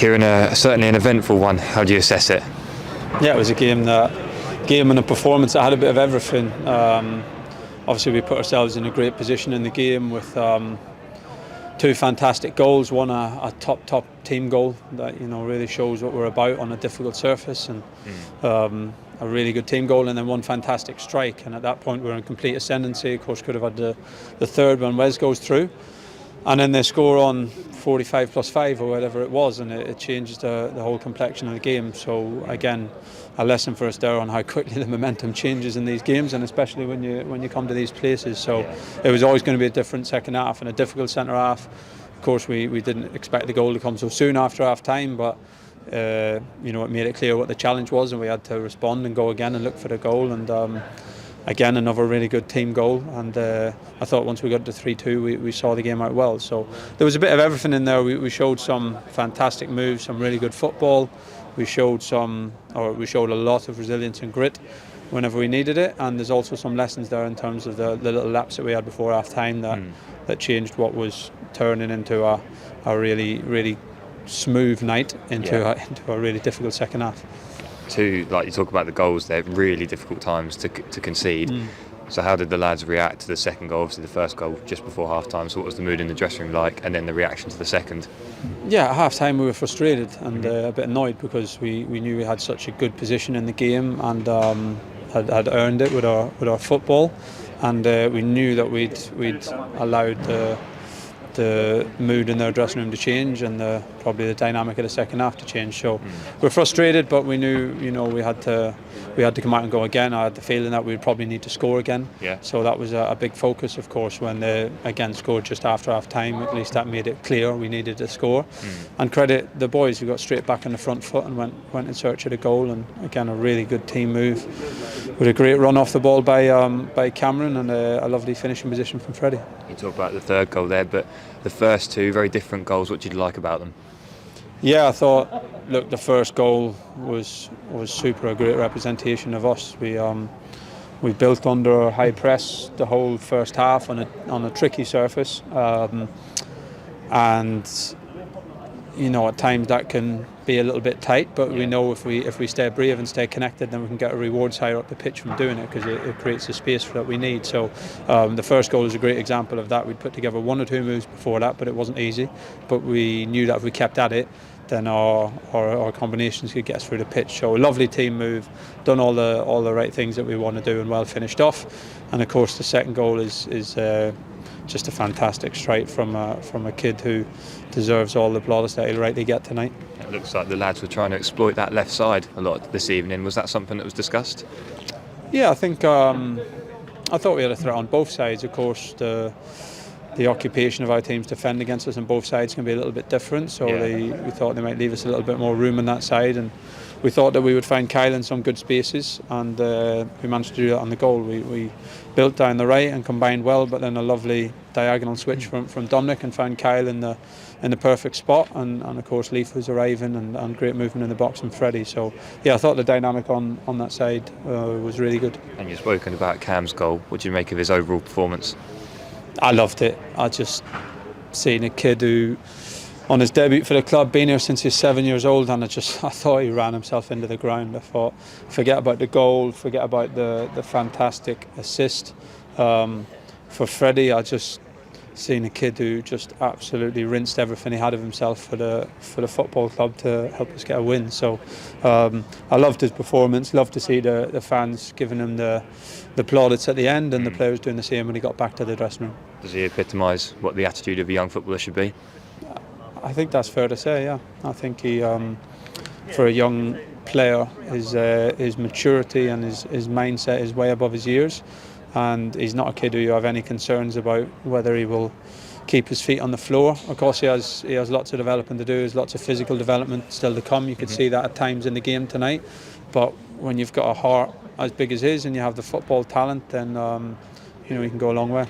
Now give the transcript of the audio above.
Kieran, certainly an eventful one. How do you assess it? Yeah, it was a game and a performance that had a bit of everything. Obviously, we put ourselves in a great position in the game with two fantastic goals. One a top team goal that really shows what we're about on a difficult surface, and a really good team goal, and then one fantastic strike. And at that point, we're in complete ascendancy. Of course, could have had the third when Wes goes through. And then they score on 45 plus 5 or whatever it was, and it changes the whole complexion of the game. So again, a lesson for us there on how quickly the momentum changes in these games, and especially when you come to these places. So it was always going to be a different second half and a difficult centre half. Of course, we didn't expect the goal to come so soon after half time, but it made it clear what the challenge was, and we had to respond and go again and look for the goal. And again, another really good team goal, and I thought once we got to 3-2 we saw the game out well. So there was a bit of everything in there. We showed some fantastic moves, some really good football. We showed a lot of resilience and grit whenever we needed it, and there's also some lessons there in terms of the little laps that we had before half time that changed what was turning into a really smooth night into a really difficult second half. Like you talk about the goals, they're really difficult times to concede. So how did the lads react to the second goal? Obviously the first goal just before half time, so what was the mood in the dressing room like, and then the reaction to the second? Yeah, at half time we were frustrated and a bit annoyed because we knew we had such a good position in the game and had earned it with our football, and we knew that we'd allowed the mood in their dressing room to change, and probably the dynamic of the second half to change. So we're frustrated, but we knew we had to come out and go again. I had the feeling that we'd probably need to score again. So that was a big focus, of course, when they again scored just after half time. At least that made it clear we needed to score. And credit the boys who got straight back on the front foot and went in search of the goal. And again, a really good team move with a great run off the ball by Cameron, and a lovely finishing position from Freddie. You talk about the third goal there, but the first two very different goals. What did you like about them? Yeah, I thought, look, the first goal was super, a great representation of us. We built under a high press the whole first half on a tricky surface, and at times that can be a little bit tight, but we know if we stay brave and stay connected, then we can get our rewards higher up the pitch from doing it, because it creates the space that we need. So the first goal is a great example of that. We'd put together one or two moves before that, but it wasn't easy. But we knew that if we kept at it, then our combinations could get us through the pitch. So a lovely team move, done all the right things that we want to do, and well finished off. And of course the second goal is just a fantastic strike from a kid who deserves all the plaudits that he'll rightly get tonight. It looks like the lads were trying to exploit that left side a lot this evening. Was that something that was discussed? Yeah, I think I thought we had a threat on both sides. Of course, the occupation of our teams defend against us on both sides can be a little bit different, so we thought they might leave us a little bit more room on that side, and we thought that we would find Kyle in some good spaces, and we managed to do that on the goal. We built down the right and combined well, but then a lovely diagonal switch from Dominic and found Kyle in the perfect spot, and of course Leaf was arriving, and great movement in the box from Freddie. So yeah, I thought the dynamic on that side was really good. And you've spoken about Cam's goal. What do you make of his overall performance? I loved it. I just seen a kid who, on his debut for the club, been here since he's 7 years old, and I thought he ran himself into the ground. I thought, forget about the goal, forget about the fantastic assist. For Freddie, I just seen a kid who just absolutely rinsed everything he had of himself for the football club to help us get a win. So I loved his performance, loved to see the fans giving him the plaudits at the end, and the players doing the same when he got back to the dressing room. Does he epitomise what the attitude of a young footballer should be? I think that's fair to say, yeah. I think he, for a young player, his maturity and his mindset is way above his years, and he's not a kid who you have any concerns about whether he will keep his feet on the floor. Of course, he has lots of developing to do. There's lots of physical development still to come. You could see that at times in the game tonight. But when you've got a heart as big as his and you have the football talent, then you can go a long way.